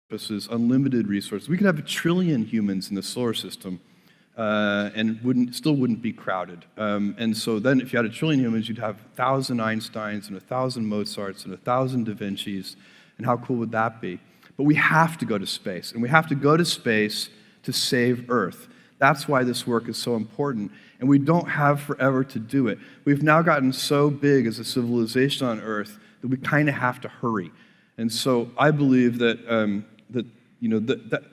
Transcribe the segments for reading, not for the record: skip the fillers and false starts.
resources, unlimited resources. We could have 1 trillion humans in the solar system and still wouldn't be crowded. And so then if you had 1 trillion humans, you'd have 1,000 Einsteins and 1,000 Mozarts and 1,000 Da Vincis. And how cool would that be? But we have to go to space. And we have to go to space to save Earth. That's why this work is so important. And we don't have forever to do it. We've now gotten so big as a civilization on Earth that we kind of have to hurry. And so I believe that, that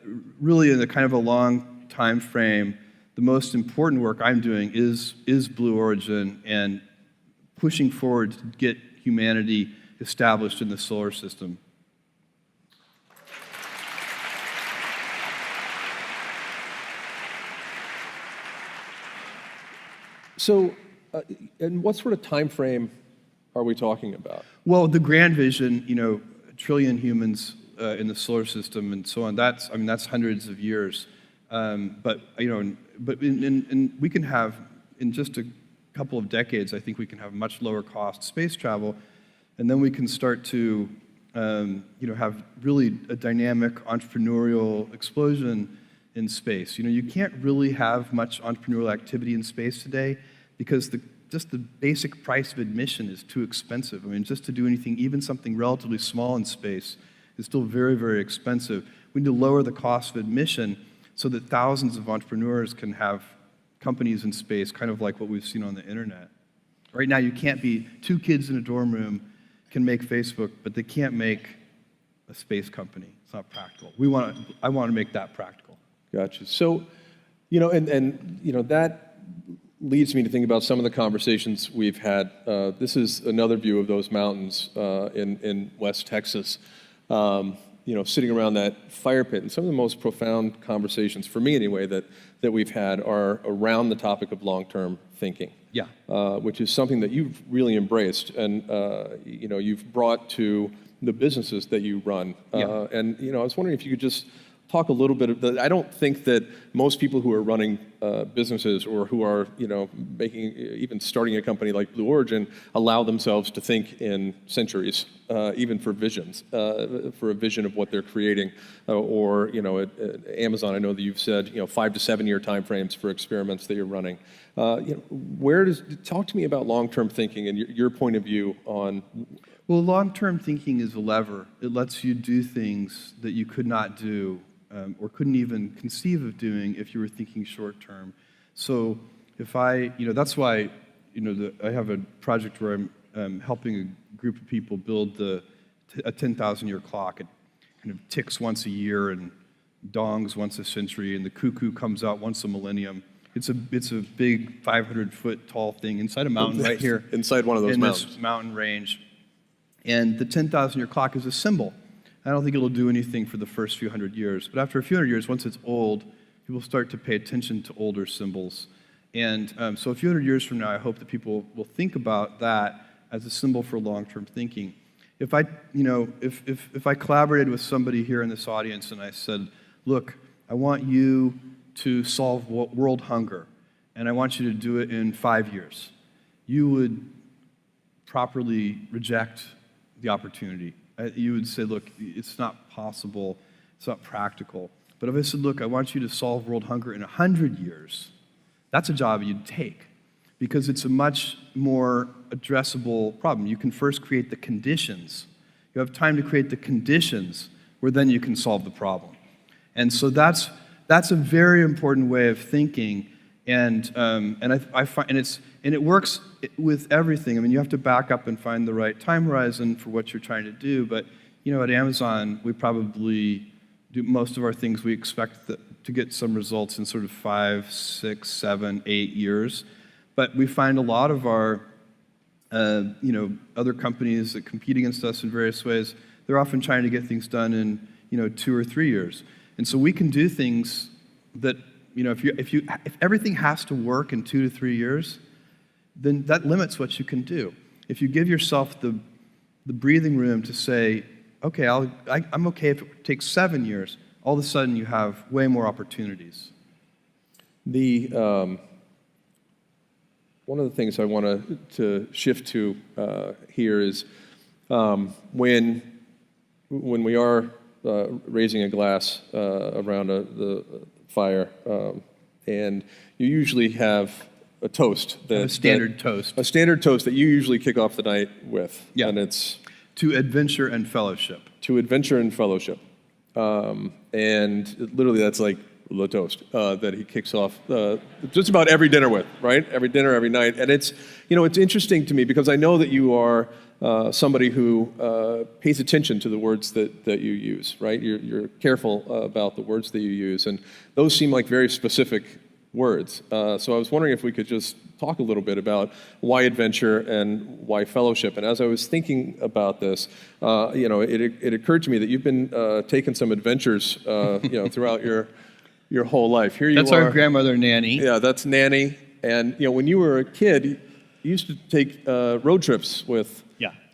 really in a kind of a long time frame, the most important work I'm doing is Blue Origin and pushing forward to get humanity established in the solar system. So, and what sort of time frame are we talking about? Well, the grand vision, 1 trillion humans in the solar system and so on. That's hundreds of years. But we can have in just a couple of decades. I think we can have much lower cost space travel, and then we can start to, have really a dynamic entrepreneurial explosion in space. You can't really have much entrepreneurial activity in space today because just the basic price of admission is too expensive. Just to do anything, even something relatively small in space, is still very, very expensive. We need to lower the cost of admission so that thousands of entrepreneurs can have companies in space, kind of like what we've seen on the internet. Right now, you can't be 2 kids in a dorm room can make Facebook, but they can't make a space company. It's not practical. I want to make that practical. Gotcha. So, that leads me to think about some of the conversations we've had. This is another view of those mountains in West Texas. Sitting around that fire pit, and some of the most profound conversations, for me anyway, that we've had are around the topic of long-term thinking. Yeah. Which is something that you've really embraced, and you've brought to the businesses that you run. Yeah. And I was wondering if you could just talk a little bit. I don't think that most people who are running businesses or who are even starting a company like Blue Origin allow themselves to think in centuries, even for visions, for a vision of what they're creating. Or at Amazon, I know that you've said 5 to 7 year timeframes for experiments that you're running. Talk to me about long-term thinking and your point of view on. Well, long-term thinking is a lever. It lets you do things that you could not do or couldn't even conceive of doing if you were thinking short-term. So if that's why, I have a project where I'm helping a group of people build a 10,000-year clock. It kind of ticks once a year and dongs once a century, and the cuckoo comes out once a millennium. It's a big 500-foot tall thing inside a mountain right here. Inside one of those mountains. This mountain range. And the 10,000-year clock is a symbol. I don't think it'll do anything for the first few hundred years. But after a few hundred years, once it's old, people start to pay attention to older symbols. And so a few hundred years from now, I hope that people will think about that as a symbol for long-term thinking. If I collaborated with somebody here in this audience and I said, look, I want you to solve world hunger, and I want you to do it in 5 years, you would properly reject the opportunity. You would say, look, it's not possible, it's not practical. But if I said, look, I want you to solve world hunger in 100 years, that's a job you'd take because it's a much more addressable problem. You can first create the conditions. You have time to create the conditions where then you can solve the problem. And so that's a very important way of thinking. And I find, and it works with everything. You have to back up and find the right time horizon for what you're trying to do. But at Amazon, we probably do most of our things. We expect to get some results in sort of 5, 6, 7, 8 years. But we find a lot of our other companies that compete against us in various ways, they're often trying to get things done in 2 or 3 years. And so we can do things that. If everything has to work in 2 to 3 years, then that limits what you can do. If you give yourself the breathing room to say, okay, I'm okay if it takes 7 years, all of a sudden you have way more opportunities. One of the things I want to shift to here is when we are raising a glass around the fire, and you usually have a toast. A standard toast. A standard toast that you usually kick off the night with. Yeah. And it's to adventure and fellowship. To adventure and fellowship. And literally that's like the toast that he kicks off just about every dinner with, right? Every dinner, every night. And it's, it's interesting to me because I know that you are somebody who pays attention to the words that you use, right? You're careful about the words that you use. And those seem like very specific words. So I was wondering if we could just talk a little bit about why adventure and why fellowship. And as I was thinking about this, it occurred to me that you've been taking some adventures, throughout your whole life. Here you are. That's our grandmother, Nanny. Yeah, that's Nanny. And when you were a kid, you used to take road trips with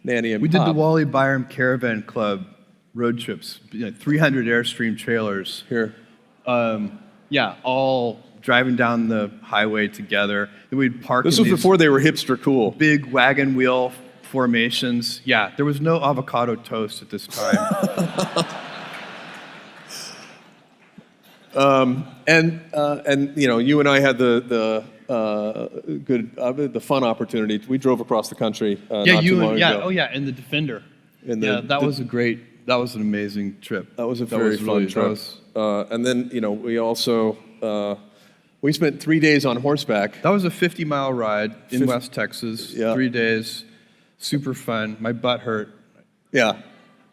Nanny and we Pop. did the Wally Byram Caravan Club road trips, 300 Airstream trailers. Here. All driving down the highway together. Then we'd park. This was before they were hipster cool. Big wagon wheel formations. Yeah, there was no avocado toast at this time. And you and I had the fun opportunity. We drove across the country not too long ago. In the Defender. That was an amazing trip. That was a very fun trip. And then we also we spent 3 days on horseback. That was a 50-mile ride in West Texas. Yeah. 3 days, super fun. My butt hurt. Yeah.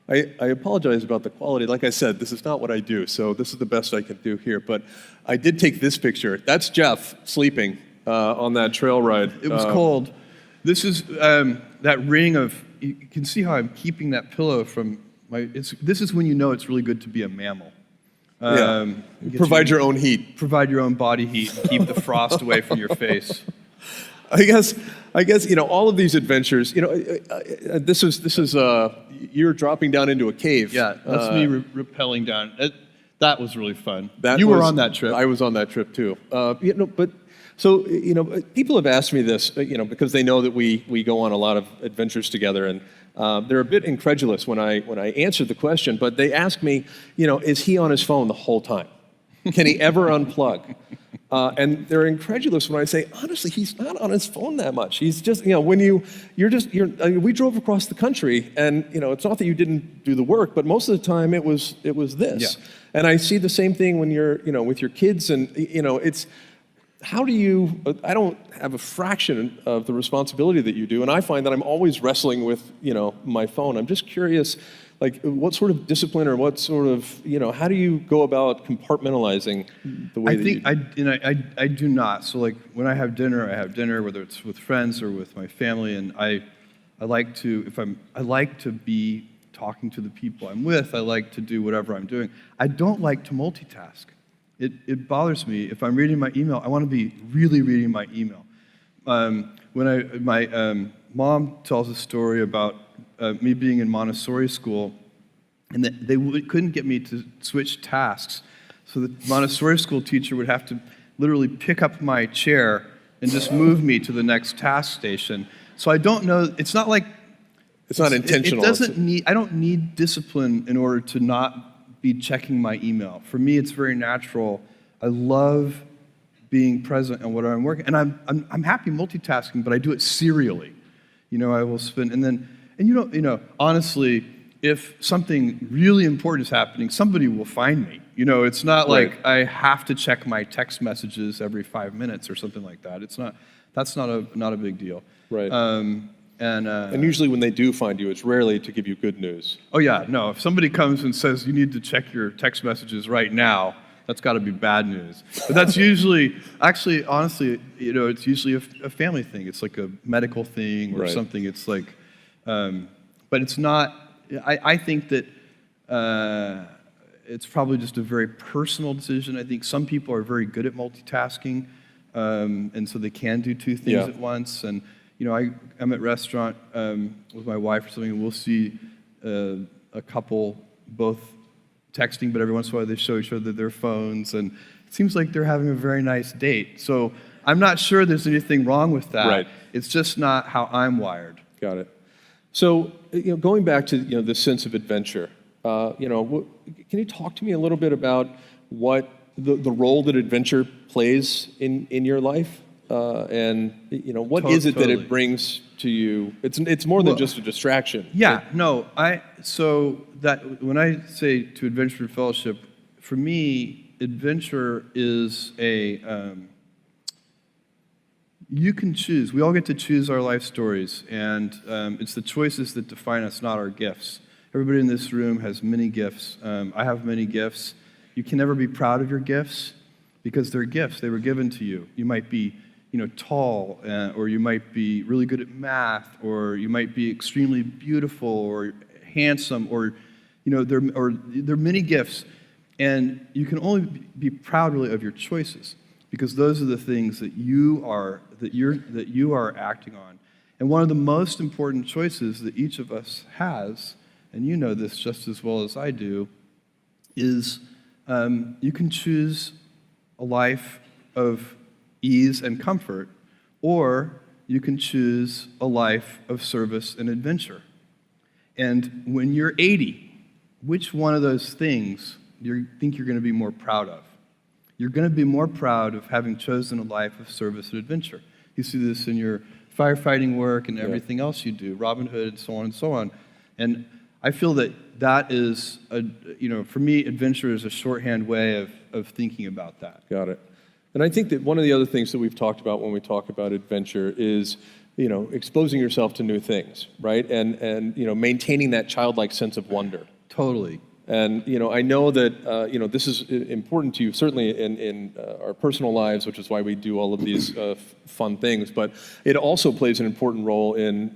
I apologize about the quality. Like I said, this is not what I do, so this is the best I can do here. But I did take this picture. That's Jeff sleeping on that trail ride. It was cold. This is that ring of, you can see how I'm keeping that pillow from this is when you know it's really good to be a mammal. Provide your own heat. Provide your own body heat and keep the frost away from your face. I guess all of these adventures. This is you're dropping down into a cave. Yeah, that's me rappelling down. That was really fun. You were on that trip. I was on that trip too. People have asked me this, because they know that we go on a lot of adventures together, and they're a bit incredulous when I answer the question. But they ask me, is he on his phone the whole time? Can he ever unplug? And they're incredulous when I say, honestly, he's not on his phone that much. He's just, we drove across the country, and it's not that you didn't do the work, but most of the time it was this. Yeah. And I see the same thing when you're, with your kids, and it's. How do you, I don't have a fraction of the responsibility that you do, and I find that I'm always wrestling with, my phone. I'm just curious, what sort of discipline or what sort of, how do you go about compartmentalizing the way that you do? I do not. So when I have dinner, whether it's with friends or with my family, and I like to be talking to the people I'm with. I like to do whatever I'm doing. I don't like to multitask. It bothers me. If I'm reading my email, I want to be really reading my email. My mom tells a story about me being in Montessori school, and that they couldn't get me to switch tasks. So the Montessori school teacher would have to literally pick up my chair and just move me to the next task station. So I don't know. It's not like it's not intentional. I don't need discipline in order to not be checking my email. For me, it's very natural. I love being present in what I'm working, and I'm happy multitasking, but I do it serially. I will spend, and honestly, if something really important is happening, somebody will find me. It's not like I have to check my text messages every 5 minutes or something like that. That's not a big deal. Right. And usually when they do find you, it's rarely to give you good news. Oh yeah, no. If somebody comes and says you need to check your text messages right now, that's got to be bad news. But that's usually, actually, honestly, it's usually a family thing. It's like a medical thing or something. It's like, but it's not. I think that it's probably just a very personal decision. I think some people are very good at multitasking, and so they can do two things at once. And I'm at a restaurant with my wife or something, and we'll see a couple both texting, but every once in a while they show each other their phones, and it seems like they're having a very nice date. So I'm not sure there's anything wrong with that. Right. It's just not how I'm wired. Got it. So going back to this sense of adventure, Can you talk to me a little bit about what the role that adventure plays in your life? And what is it that it brings to you? It's more than just a distraction. Yeah, no, so that when I say to adventure and fellowship, for me, adventure is you can choose. We all get to choose our life stories, and it's the choices that define us, not our gifts. Everybody in this room has many gifts. I have many gifts. You can never be proud of your gifts because they're gifts. They were given to you. You might be tall, or you might be really good at math, or you might be extremely beautiful or handsome, or there are many gifts, and you can only be proud really of your choices because those are the things that you are acting on. And one of the most important choices that each of us has, and you know this just as well as I do, is you can choose a life of ease and comfort, or you can choose a life of service and adventure. And when you're 80, which one of those things do you think you're going to be more proud of? You're going to be more proud of having chosen a life of service and adventure. You see this in your firefighting work and everything else you do, Robin Hood, and so on and so on. And I feel that is, for me, adventure is a shorthand way of thinking about that. Got it. And I think that one of the other things that we've talked about when we talk about adventure is, exposing yourself to new things, right? And maintaining that childlike sense of wonder. Totally. And, I know that, this is important to you, certainly in our personal lives, which is why we do all of these fun things, but it also plays an important role in,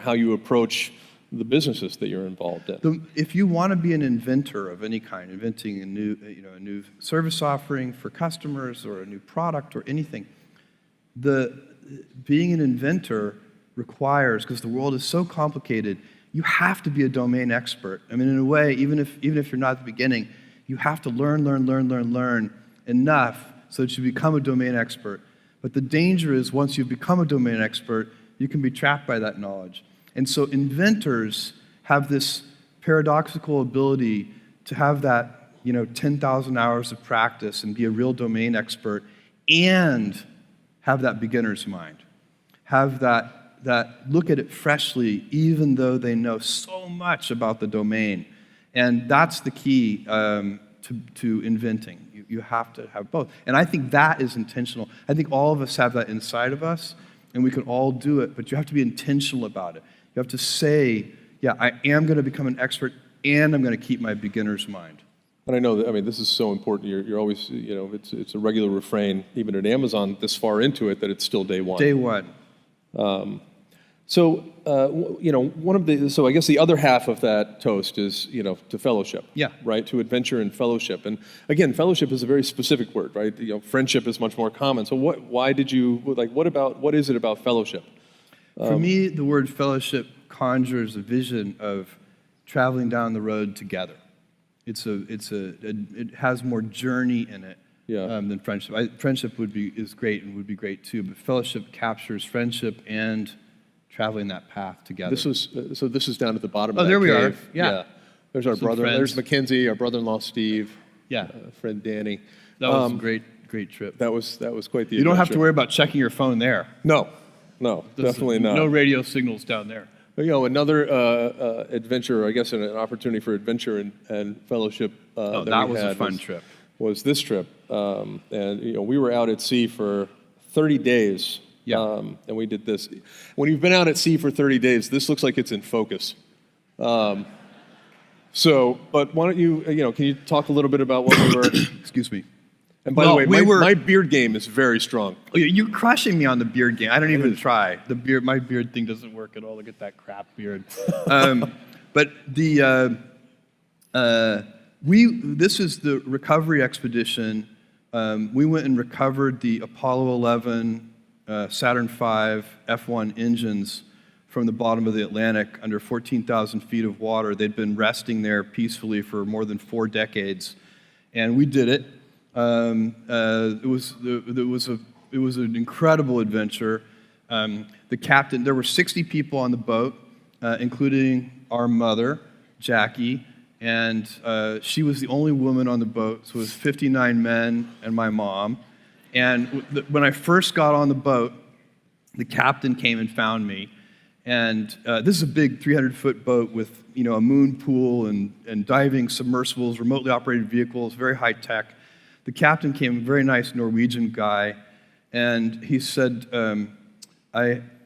how you approach the businesses that you're involved in. If you want to be an inventor of any kind, inventing a new service offering for customers or a new product or anything, being an inventor requires, because the world is so complicated, you have to be a domain expert. I mean, in a way, even if you're not at the beginning, you have to learn enough so that you become a domain expert. But the danger is once you become a domain expert, you can be trapped by that knowledge. And so inventors have this paradoxical ability to have that, 10,000 hours of practice and be a real domain expert and have that beginner's mind. Have that look at it freshly, even though they know so much about the domain. And that's the key to inventing. You have to have both. And I think that is intentional. I think all of us have that inside of us, and we can all do it, but you have to be intentional about it. You have to say, yeah, I am going to become an expert, and I'm going to keep my beginner's mind. And I know that, this is so important. You're always, it's a regular refrain, even at Amazon, this far into it, that it's still day one. Day one. So I guess the other half of that toast is, to fellowship. Yeah. Right? To adventure and fellowship. And again, fellowship is a very specific word, right? Friendship is much more common. So what is it about fellowship? For me, the word fellowship conjures a vision of traveling down the road together. It has more journey in it than friendship. Friendship is great and would be great too, but fellowship captures friendship and traveling that path together. This is down at the bottom of that there we cave. are. Yeah. There's our brother. Friends. There's Mackenzie, our brother-in-law Steve. Yeah. Friend Danny. That was a great trip. That was quite the. You don't have to worry about checking your phone there. No, definitely not. No radio signals down there. Another adventure, I guess, an opportunity for adventure and fellowship. That was a fun trip. Was this trip, and we were out at sea for 30 days. Yeah. And we did this. When you've been out at sea for 30 days, this looks like it's in focus. But why don't you, can you talk a little bit about what we were? Excuse me. And by the way, my beard game is very strong. Oh, you're crushing me on the beard game. I don't even try. My beard thing doesn't work at all. Look at that crap beard. But this is the recovery expedition. We went and recovered the Apollo 11, Saturn V, F1 engines from the bottom of the Atlantic under 14,000 feet of water. They'd been resting there peacefully for more than 4 decades, and we did it. It was an incredible adventure. The captain, there were 60 people on the boat, including our mother, Jackie, and she was the only woman on the boat, so it was 59 men and my mom. And when I first got on the boat, the captain came and found me. And this is a big 300-foot boat with a moon pool and diving submersibles, remotely operated vehicles, very high tech. The captain came, a very nice Norwegian guy, and he said,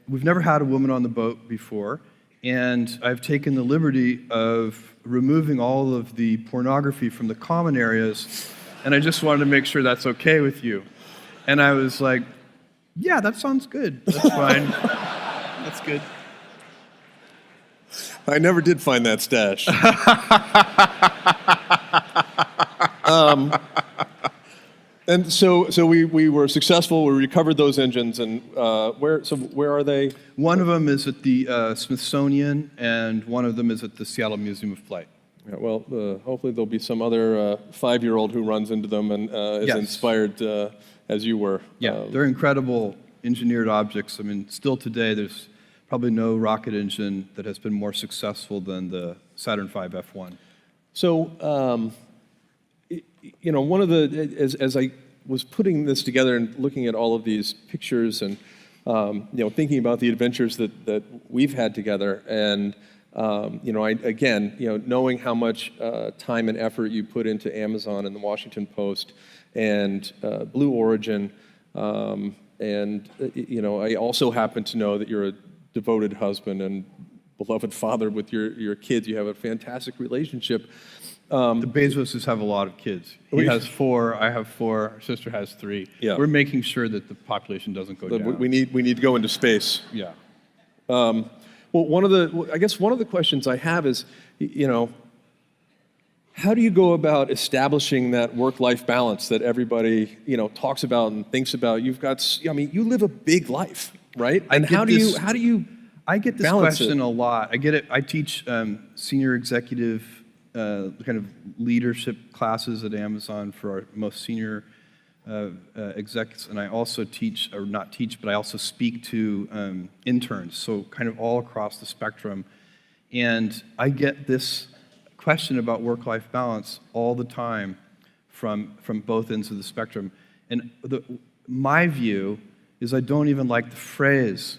we've never had a woman on the boat before, and I've taken the liberty of removing all of the pornography from the common areas, and I just wanted to make sure that's okay with you. And I was like, yeah, that sounds good. That's fine. That's good. I never did find that stash. And so we were successful. We recovered those engines, and where are they? One of them is at the Smithsonian, and one of them is at the Seattle Museum of Flight. Yeah, well, hopefully there'll be some other 5-year-old who runs into them and is inspired as you were. Yeah, they're incredible engineered objects. I mean, still today, there's probably no rocket engine that has been more successful than the Saturn V F1. So, one of the, as I was putting this together and looking at all of these pictures and, thinking about the adventures that we've had together, and, knowing how much time and effort you put into Amazon and the Washington Post and Blue Origin, I also happen to know that you're a devoted husband and beloved father with your kids. You have a fantastic relationship. The Bezoses have a lot of kids. He has 4, I have 4, our sister has 3. Yeah. We're making sure that the population doesn't go down. We need to go into space. Yeah. Well, one of the questions I have is, how do you go about establishing that work-life balance that everybody, talks about and thinks about? You live a big life, right? And how do you I get this question a lot. I get it. I teach senior executive kind of leadership classes at Amazon for our most senior execs, and I also teach, or not teach, but I also speak to interns, so kind of all across the spectrum. And I get this question about work-life balance all the time from both ends of the spectrum. And my view is I don't even like the phrase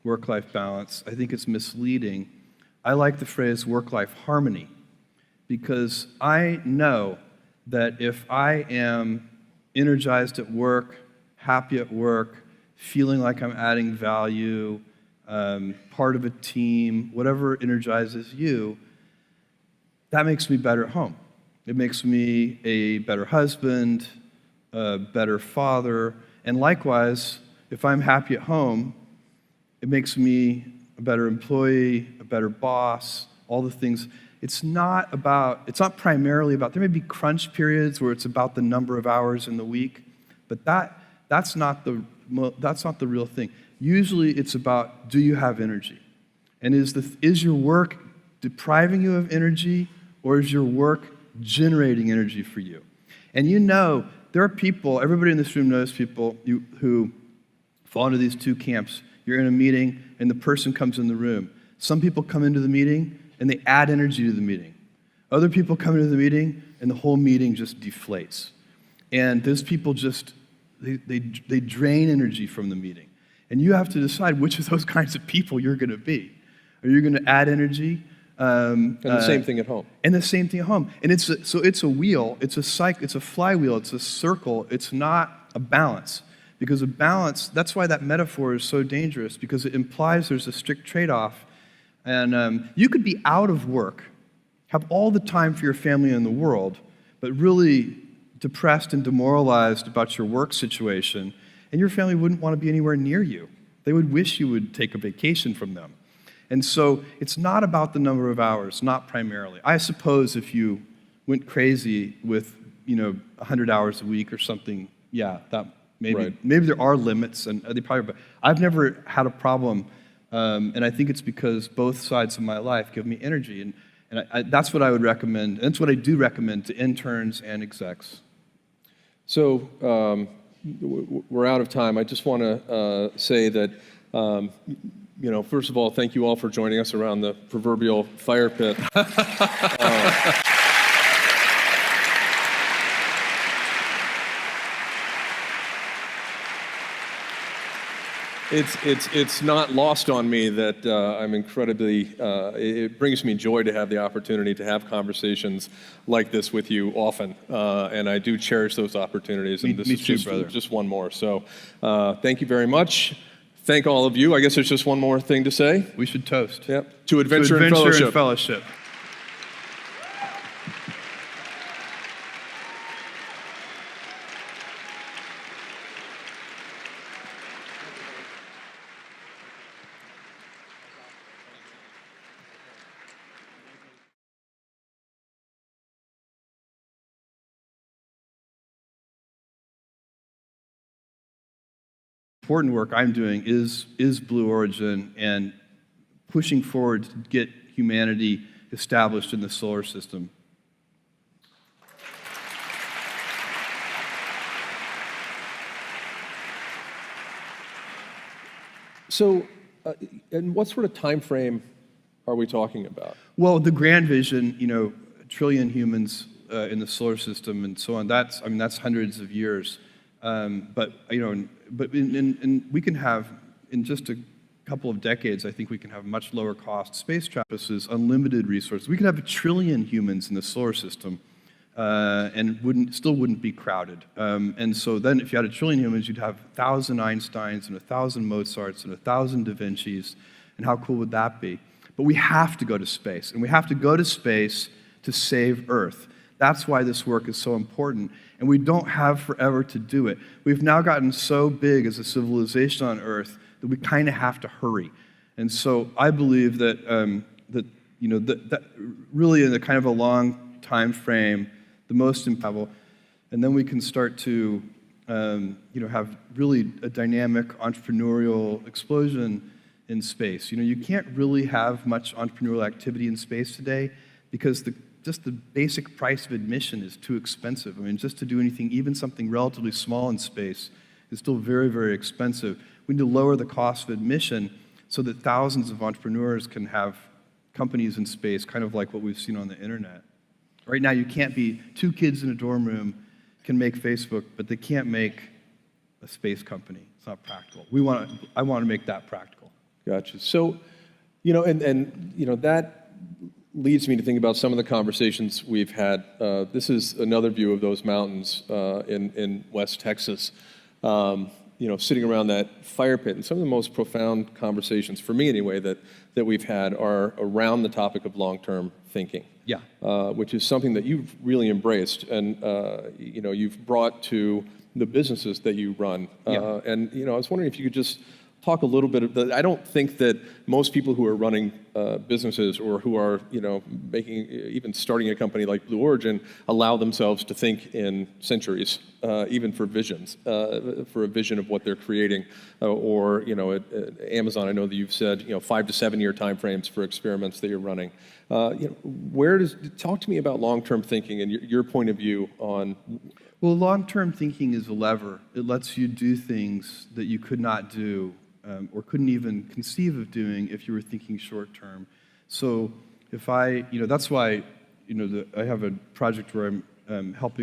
work-life balance. I think it's misleading. I like the phrase work-life harmony, because I know that if I am energized at work, happy at work, feeling like I'm adding value, part of a team, whatever energizes you, that makes me better at home. It makes me a better husband, a better father, and likewise, if I'm happy at home, it makes me a better employee, a better boss, all the things. It's not primarily about, there may be crunch periods where it's about the number of hours in the week, but that's not the real thing. Usually it's about, do you have energy? And is your work depriving you of energy, or is your work generating energy for you? And there are people, everybody in this room knows people who fall into these 2 camps. You're in a meeting, and the person comes in the room. Some people come into the meeting, and they add energy to the meeting. Other people come into the meeting, and the whole meeting just deflates. And those people they drain energy from the meeting. And you have to decide which of those kinds of people you're going to be. Are you going to add energy? And the same thing at home. And the same thing at home. And it's a wheel, it's a cycle, it's a flywheel, it's a circle. It's not a balance. Because a balance, that's why that metaphor is so dangerous, because it implies there's a strict trade-off. And you could be out of work, have all the time for your family in the world, but really depressed and demoralized about your work situation, and your family wouldn't want to be anywhere near you. They would wish you would take a vacation from them. And so it's not about the number of hours, not primarily. I suppose if you went crazy with 100 hours a week or something, yeah, that maybe there are limits, and they probably. But I've never had a problem, and I think it's because both sides of my life give me energy, and that's what I would recommend. And that's what I do recommend to interns and execs. So we're out of time. I just want to say that First of all, thank you all for joining us around the proverbial fire pit. It's not lost on me that I'm incredibly, it brings me joy to have the opportunity to have conversations like this with you often. And I do cherish those opportunities. And this Me is too, brother. just one more. So thank you very much. Thank all of you. I guess there's just one more thing to say. We should toast. Yep. To adventure and fellowship. fellowship. Important work I'm doing is Blue Origin and pushing forward to get humanity established in the solar system. So, and what sort of time frame are we talking about? Well, the grand vision, a trillion humans in the solar system and so on, that's hundreds of years. But we can have, in just a couple of decades, I think we can have much lower cost space travel, unlimited resources. We could have 1 trillion humans in the solar system and still wouldn't be crowded. And so then if you had 1 trillion humans, you'd have 1,000 Einsteins and 1,000 Mozarts and 1,000 Da Vincis. And how cool would that be? But we have to go to space. And we have to go to space to save Earth. That's why this work is so important. And we don't have forever to do it. We've now gotten so big as a civilization on Earth that we kind of have to hurry. And so I believe that, that really in a kind of a long time frame, the most impactful, and then we can start to have really a dynamic entrepreneurial explosion in space. You can't really have much entrepreneurial activity in space today because just the basic price of admission is too expensive. I mean, just to do anything, even something relatively small in space, is still very, very expensive. We need to lower the cost of admission so that thousands of entrepreneurs can have companies in space, kind of like what we've seen on the internet. Right now, you can't be 2 kids in a dorm room can make Facebook, but they can't make a space company. It's not practical. I want to make that practical. Gotcha. So, that leads me to think about some of the conversations we've had. This is another view of those mountains in West Texas, sitting around that fire pit. And some of the most profound conversations, for me anyway, that we've had are around the topic of long-term thinking. Yeah. Which is something that you've really embraced and, you've brought to the businesses that you run. Yeah. And, I was wondering if you could just talk a little bit. I don't think that most people who are running businesses or who are, even starting a company like Blue Origin allow themselves to think in centuries, even for visions, for a vision of what they're creating. Or, at Amazon, I know that you've said, 5 to 7 year timeframes for experiments that you're running. Talk to me about long-term thinking and your point of view on. Well, long-term thinking is a lever. It lets you do things that you could not do or couldn't even conceive of doing if you were thinking short-term. So if that's why, I have a project where I'm helping